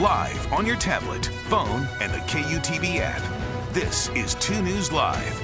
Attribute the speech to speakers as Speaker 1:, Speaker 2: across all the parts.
Speaker 1: live on your tablet, phone, and the KUTV app. This is 2 News Live.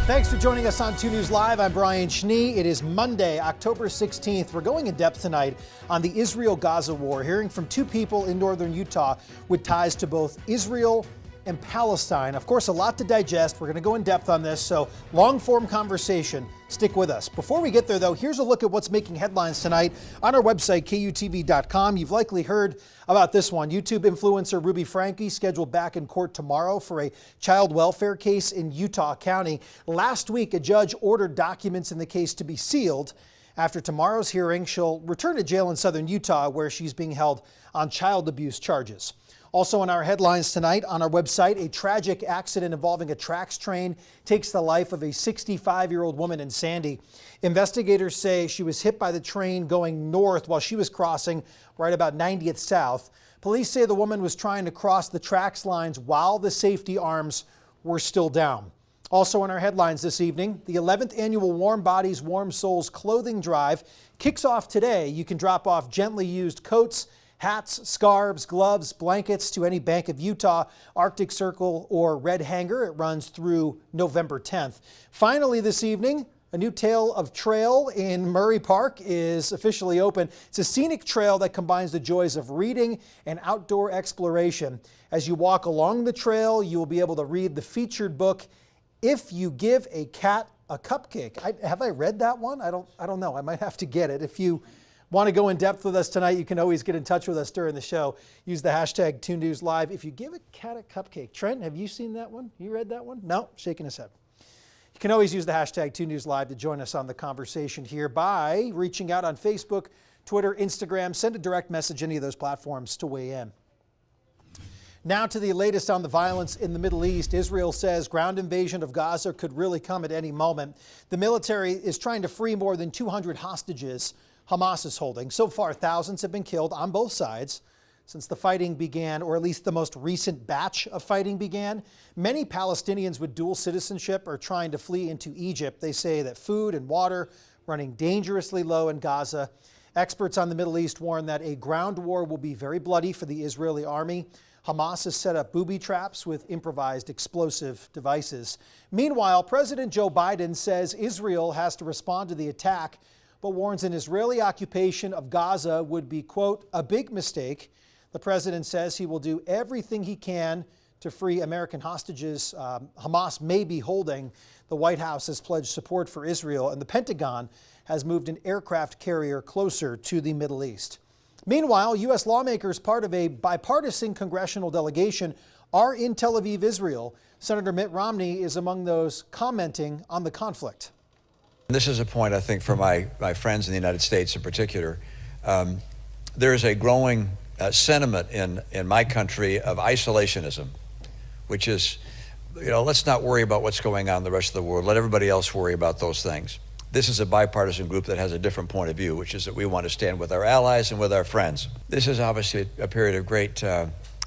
Speaker 2: Thanks for joining us on 2 News Live. I'm Brian Schnee. It is Monday, October 16th. We're going in depth tonight on the Israel-Gaza war, hearing from two people in northern Utah with ties to both Israel and Palestine. Of course, a lot to digest. We're going to go in depth on this, so long-form conversation. Stick with us. Before we get there, though, here's a look at what's making headlines tonight on our website, KUTV.com. You've likely heard about this one. YouTube influencer Ruby Franke scheduled back in court tomorrow for a child welfare case in Utah County. Last week, a judge ordered documents in the case to be sealed. After tomorrow's hearing, she'll return to jail in southern Utah, where she's being held on child abuse charges. Also in our headlines tonight on our website, a tragic accident involving a tracks train takes the life of a 65-year-old woman in Sandy. Investigators say she was hit by the train going north while she was crossing right about 90th South. Police say the woman was trying to cross the tracks lines while the safety arms were still down. Also in our headlines this evening, the 11th annual Warm Bodies, Warm Souls clothing drive kicks off today. You can drop off gently used coats, hats, scarves, gloves, blankets to any Bank of Utah, Arctic Circle, or Red Hanger. It runs through November 10th. Finally this evening, a new Tale of Trail in Murray Park is officially open. It's a scenic trail that combines the joys of reading and outdoor exploration. As you walk along the trail, you will be able to read the featured book, If You Give a Cat a Cupcake. Have I read that one? I don't know. I might have to get it. If you want to go in depth with us tonight, you can always get in touch with us during the show. Use the hashtag 2NewsLive. If you give a cat a cupcake. Trent, have you seen that one? You read that one? No, shaking his head. You can always use the hashtag 2NewsLive to join us on the conversation here by reaching out on Facebook, Twitter, Instagram. Send a direct message, any of those platforms, to weigh in. Now to the latest on the violence in the Middle East. Israel says ground invasion of Gaza could really come at any moment. The military is trying to free more than 200 hostages Hamas is holding. So far, thousands have been killed on both sides since the fighting began, or at least the most recent batch of fighting began. Many Palestinians with dual citizenship are trying to flee into Egypt. They say that food and water running dangerously low in Gaza. Experts on the Middle East warn that a ground war will be very bloody for the Israeli army. Hamas has set up booby traps with improvised explosive devices. Meanwhile, President Joe Biden says Israel has to respond to the attack, but warns an Israeli occupation of Gaza would be, quote, a big mistake. The president says he will do everything he can to free American hostages Hamas may be holding. The White House has pledged support for Israel, and the Pentagon has moved an aircraft carrier closer to the Middle East. Meanwhile, U.S. lawmakers, part of a bipartisan congressional delegation, are in Tel Aviv, Israel. Senator Mitt Romney is among those commenting on the conflict.
Speaker 3: This is a point, I think, for my friends in the United States in particular. There is a growing sentiment in my country of isolationism, which is, let's not worry about what's going on in the rest of the world. Let everybody else worry about those things. This is a bipartisan group that has a different point of view, which is that we want to stand with our allies and with our friends. This is obviously a period of great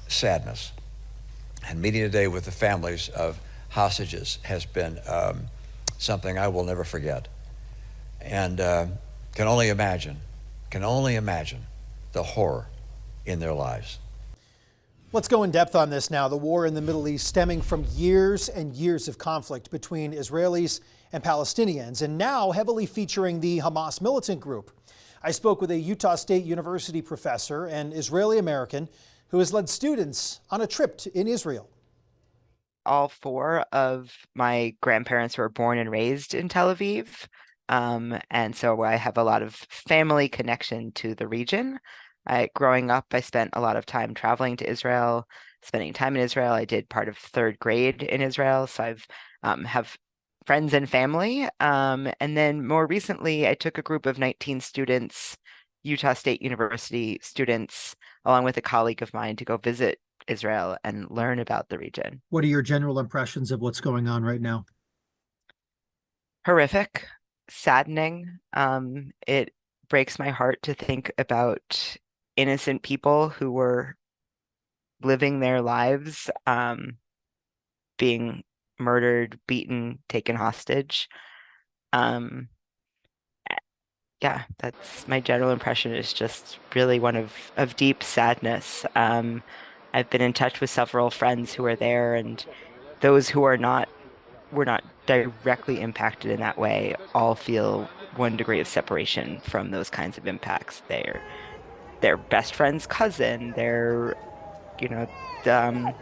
Speaker 3: sadness. And meeting today with the families of hostages has been something I will never forget. And can only imagine the horror in their lives.
Speaker 2: Let's go in depth on this now. The war in the Middle East stemming from years and years of conflict between Israelis and Palestinians, and now heavily featuring the Hamas militant group. I spoke with a Utah State University professor and Israeli American who has led students on a trip in Israel.
Speaker 4: All four of my grandparents were born and raised in Tel Aviv. And so I have a lot of family connection to the region. Growing up, I spent a lot of time traveling to Israel, spending time in Israel. I did part of third grade in Israel, so I've have friends and family. And then more recently, I took a group of 19 students, Utah State University students, along with a colleague of mine, to go visit Israel and learn about the region.
Speaker 2: What are your general impressions of what's going on right now?
Speaker 4: Horrific, saddening. It breaks my heart to think about innocent people who were living their lives, being murdered, beaten, taken hostage. Yeah, that's my general impression is just really one of deep sadness. I've been in touch with several friends who are there, and those who are not were not directly impacted in that way all feel one degree of separation from those kinds of impacts. Their best friend's cousin, their you know um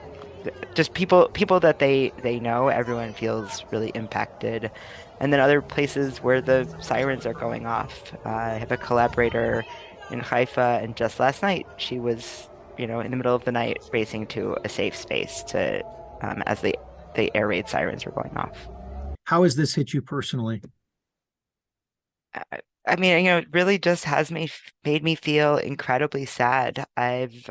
Speaker 4: just people that they know, everyone feels really impacted. And then other places where the sirens are going off. I have a collaborator in Haifa, and just last night she was, in the middle of the night racing to a safe space to as the air raid sirens were going off.
Speaker 2: How has this hit you personally?
Speaker 4: I, I mean, it really just has made me feel incredibly sad. I've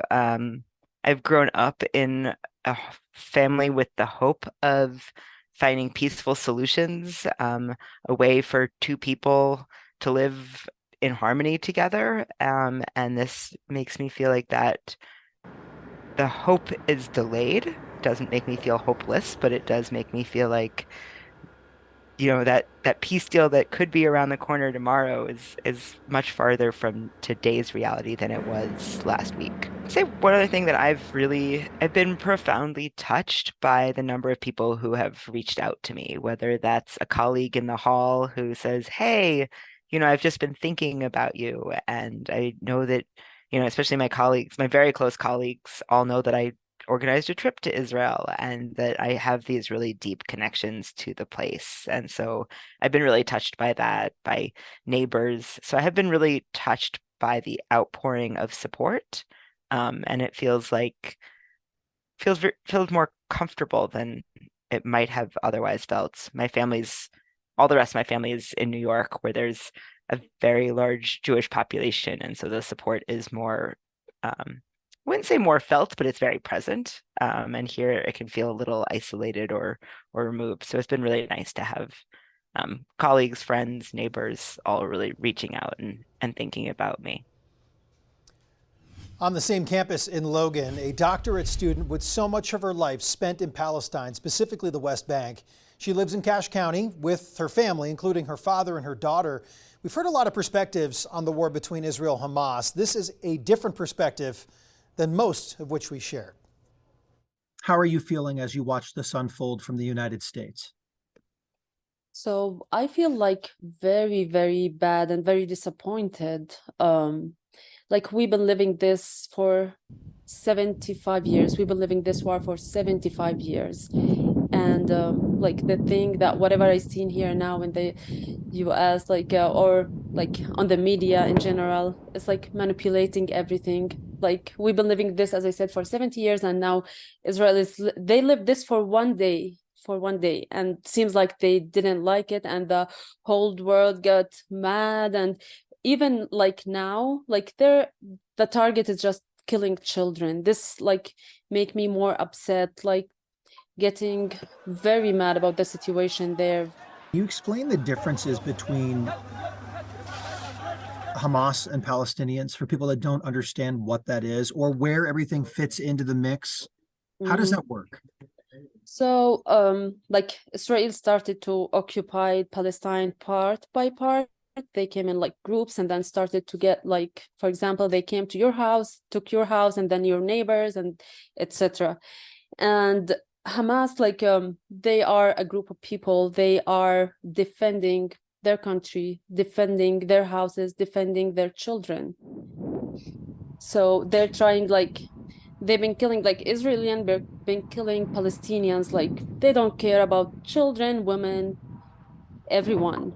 Speaker 4: grown up in a family with the hope of finding peaceful solutions, a way for two people to live in harmony together. And this makes me feel like that the hope is delayed. Doesn't make me feel hopeless, but it does make me feel like that peace deal that could be around the corner tomorrow is much farther from today's reality than it was last week. I'd say one other thing that I've been profoundly touched by the number of people who have reached out to me, whether that's a colleague in the hall who says, "Hey, I've just been thinking about you," and I know that, especially my colleagues, my very close colleagues, all know that I organized a trip to Israel and that I have these really deep connections to the place. And so I've been really touched by that, by neighbors. So I have been really touched by the outpouring of support. And it feels more comfortable than it might have otherwise felt. All the rest of my family is in New York, where there's a very large Jewish population. And so the support is more, I wouldn't say more felt, but it's very present. And here it can feel a little isolated or removed. So it's been really nice to have colleagues, friends, neighbors all really reaching out and thinking about me.
Speaker 2: On the same campus in Logan, a doctorate student with so much of her life spent in Palestine, specifically the West Bank. She lives in Cache County with her family, including her father and her daughter. We've heard a lot of perspectives on the war between Israel and Hamas. This is a different perspective than most of which we share. How are you feeling as you watch this unfold from the United States?
Speaker 5: So I feel like very, very bad and very disappointed. Like we've been living this for 75 years. We've been living this war for 75 years. And like the thing that whatever I seen here now in the US, or like on the media in general, it's like manipulating everything. Like we've been living this, as I said, for 70 years, and now they lived this for one day, and seems like they didn't like it, and the whole world got mad. And even like now, like the target is just killing children. This like make me more upset, like getting very mad about the situation there.
Speaker 2: You explain the differences between Hamas and Palestinians for people that don't understand what that is or where everything fits into the mix. How does that work?
Speaker 5: So, like Israel started to occupy Palestine part by part. They came in like groups and then started to get like, for example, they came to your house, took your house, and then your neighbors, and etc. And Hamas, like they are a group of people. They are defending their country, defending their houses, defending their children. So they're trying, like they've been killing, like Israelis been killing Palestinians. Like they don't care about children, women, everyone.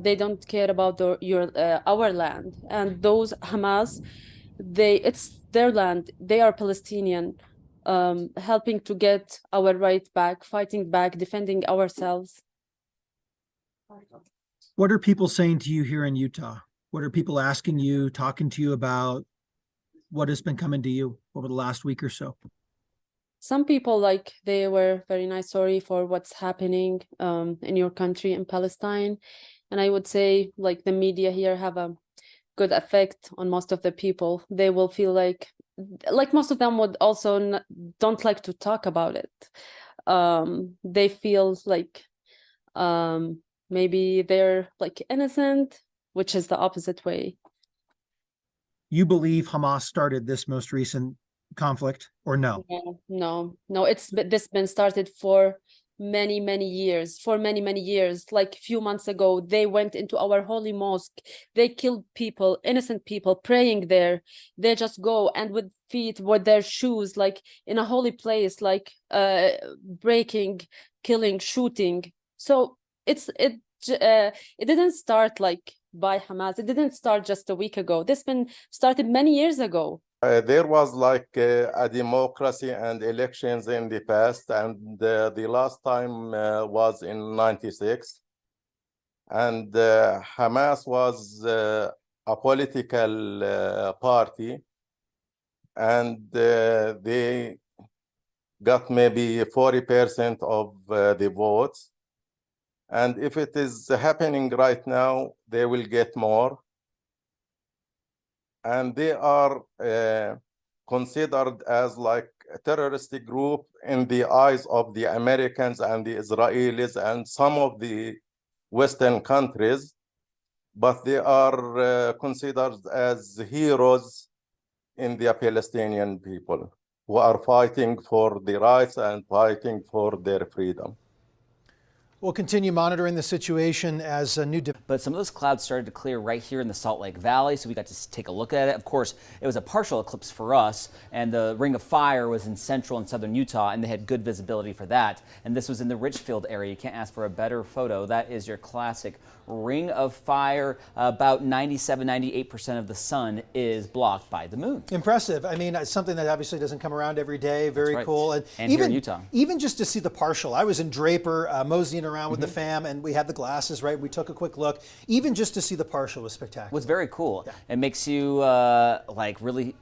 Speaker 5: They don't care about our land. And those Hamas, it's their land. They are Palestinian, helping to get our right back, fighting back, defending ourselves.
Speaker 2: What are people saying to you here in Utah? What are people asking you, talking to you about? What has been coming to you over the last week or so?
Speaker 5: Some people, like, they were very nice, sorry for what's happening in your country, in Palestine. And I would say, like, the media here have a good effect on most of the people. They will feel like most of them would also don't like to talk about it. They feel like maybe they're like innocent, which is the opposite way.
Speaker 2: You believe Hamas started this most recent conflict, or no?
Speaker 5: No. This been started for many years. For many years. Like a few months ago, they went into our holy mosque. They killed people, innocent people praying there. They just go and with feet, with their shoes, like in a holy place, like breaking, killing, shooting. So it didn't start like by Hamas. It didn't start just a week ago. This been started many years ago.
Speaker 6: There was like a democracy and elections in the past, and the last time was in '96. And Hamas was a political party, and they got maybe 40% of the votes. And if it is happening right now, they will get more. And they are considered as like a terroristic group in the eyes of the Americans and the Israelis and some of the Western countries, but they are considered as heroes in the Palestinian people who are fighting for the rights and fighting for their freedom.
Speaker 2: We'll continue monitoring the situation as a new...
Speaker 7: But some of those clouds started to clear right here in the Salt Lake Valley, so we got to take a look at it. Of course, it was a partial eclipse for us, and the ring of fire was in central and southern Utah, and they had good visibility for that. And this was in the Richfield area. You can't ask for a better photo. That is your classic ring of fire. About 97–98% of the sun is blocked by the moon.
Speaker 2: Impressive. I mean, it's something that obviously doesn't come around every day. Very
Speaker 7: right.
Speaker 2: cool.
Speaker 7: And
Speaker 2: even
Speaker 7: here in Utah.
Speaker 2: Even just to see the partial. I was in Draper, moseying around with the fam, and we had the glasses, right? We took a quick look. Even just to see the partial was spectacular.
Speaker 7: It was very cool.
Speaker 2: Yeah.
Speaker 7: It makes you like really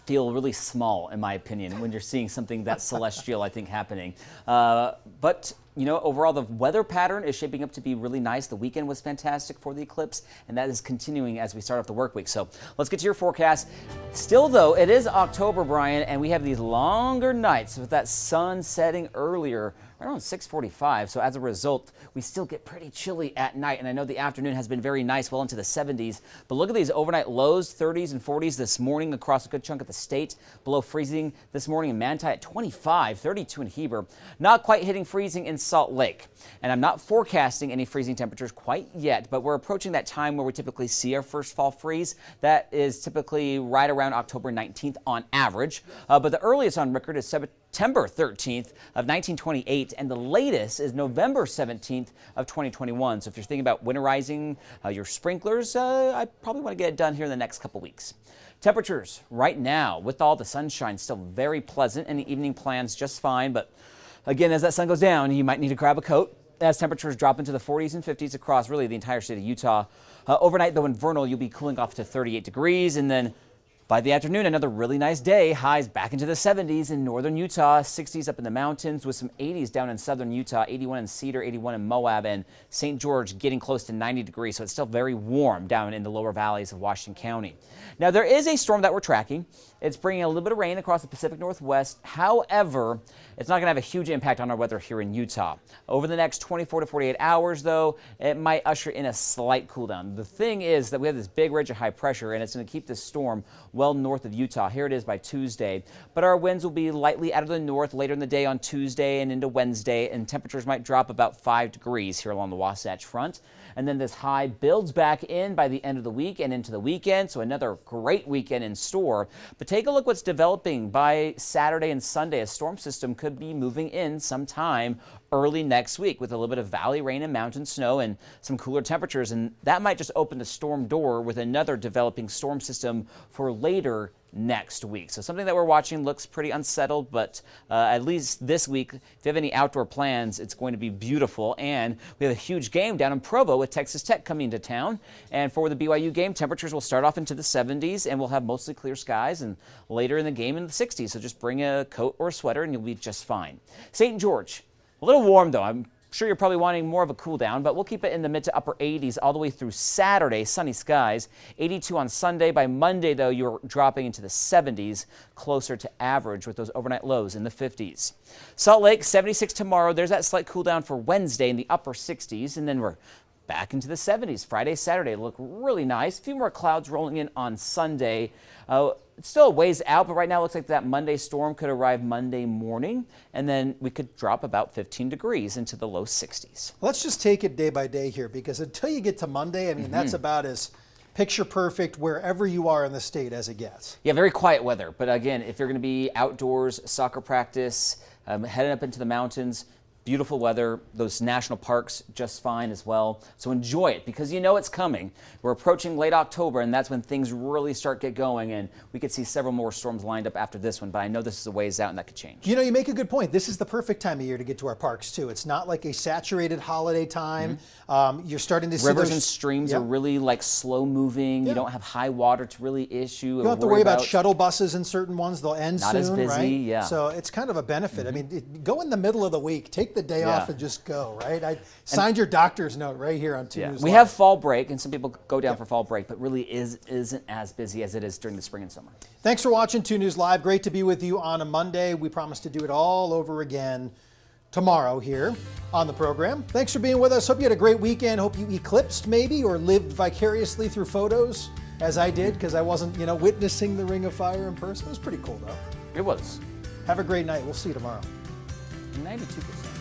Speaker 7: feel really small, in my opinion, when you're seeing something that celestial, I think, happening. But you know, overall, the weather pattern is shaping up to be really nice. The weekend was fantastic for the eclipse, and that is continuing as we start off the work week. So let's get to your forecast. Still, though, it is October, Brian, and we have these longer nights with that sun setting earlier, around 6:45. So as a result, we still get pretty chilly at night. And I know the afternoon has been very nice, well into the 70s. But look at these overnight lows, 30s and 40s this morning across a good chunk of the state. Below freezing this morning in Manti at 25, 32 in Heber. Not quite hitting freezing in Salt Lake. And I'm not forecasting any freezing temperatures quite yet, but we're approaching that time where we typically see our first fall freeze. That is typically right around October 19th on average. But the earliest on record is September 13th of 1928, and the latest is November 17th of 2021. So if you're thinking about winterizing your sprinklers, I probably want to get it done here in the next couple weeks. Temperatures right now, with all the sunshine, still very pleasant, and the evening plans just fine. But again, as that sun goes down, you might need to grab a coat as temperatures drop into the 40s and 50s across really the entire state of Utah. Overnight, though, in Vernal, you'll be cooling off to 38 degrees, and then by the afternoon, another really nice day. Highs back into the 70s in northern Utah, 60s up in the mountains with some 80s down in southern Utah, 81 in Cedar, 81 in Moab, and St. George getting close to 90 degrees. So it's still very warm down in the lower valleys of Washington County. Now, there is a storm that we're tracking. It's bringing a little bit of rain across the Pacific Northwest. However, it's not going to have a huge impact on our weather here in Utah. Over the next 24 to 48 hours, though, it might usher in a slight cool down. The thing is that we have this big ridge of high pressure, and it's going to keep this storm well north of Utah. Here it is by Tuesday. But our winds will be lightly out of the north later in the day on Tuesday and into Wednesday, and temperatures might drop about 5 degrees here along the Wasatch Front. And then this high builds back in by the end of the week and into the weekend, so another great weekend in store. But take a look what's developing by Saturday and Sunday. A storm system could be moving in sometime early next week with a little bit of valley rain and mountain snow and some cooler temperatures, and that might just open the storm door with another developing storm system for later next week. So something that we're watching, looks pretty unsettled, but at least this week, if you have any outdoor plans, it's going to be beautiful. And we have a huge game down in Provo with Texas Tech coming into town. And for the BYU game, temperatures will start off into the 70s, and we'll have mostly clear skies, and later in the game in the 60s. So just bring a coat or a sweater and you'll be just fine. St. George, a little warm though. I'm sure you're probably wanting more of a cool down, but we'll keep it in the mid to upper 80s all the way through Saturday. Sunny skies, 82 on Sunday. By Monday, though, you're dropping into the 70s, closer to average with those overnight lows in the 50s. Salt Lake, 76 tomorrow. There's that slight cool down for Wednesday in the upper 60s, and then we're back into the 70s. Friday, Saturday look really nice. A few more clouds rolling in on Sunday. It's still a ways out, but right now it looks like that Monday storm could arrive Monday morning, and then we could drop about 15 degrees into the low 60s.
Speaker 2: Let's just take it day by day here, because until you get to Monday, I mean, that's about as picture perfect wherever you are in the state as it gets.
Speaker 7: Yeah, very quiet weather. But again, if you're going to be outdoors, soccer practice, heading up into the mountains, beautiful weather, those national parks just fine as well. So enjoy it, because you know it's coming. We're approaching late October, and that's when things really start get going, and we could see several more storms lined up after this one, but I know this is a ways out and that could change.
Speaker 2: You know, you make a good point. This is the perfect time of year to get to our parks too. It's not like a saturated holiday time. You're starting to see
Speaker 7: rivers and streams are really like slow moving. You don't have high water to really issue.
Speaker 2: You don't have to worry about shuttle buses in certain ones. They'll end
Speaker 7: Not
Speaker 2: soon,
Speaker 7: as busy,
Speaker 2: right?
Speaker 7: yeah.
Speaker 2: So it's kind of a benefit. I mean, go in the middle of the week, take the day off and just go, right? I signed your doctor's note right here on 2 News
Speaker 7: We
Speaker 2: Live.
Speaker 7: have fall break, and some people go down for fall break, but really isn't as busy as it is during the spring and summer.
Speaker 2: Thanks for watching 2 News Live. Great to be with you on a Monday. We promise to do it all over again tomorrow here on the program. Thanks for being with us. Hope you had a great weekend. Hope you eclipsed maybe or lived vicariously through photos as I did, because I wasn't, witnessing the Ring of Fire in person. It was pretty cool though.
Speaker 7: It was.
Speaker 2: Have a great night. We'll see you tomorrow.
Speaker 7: 92%.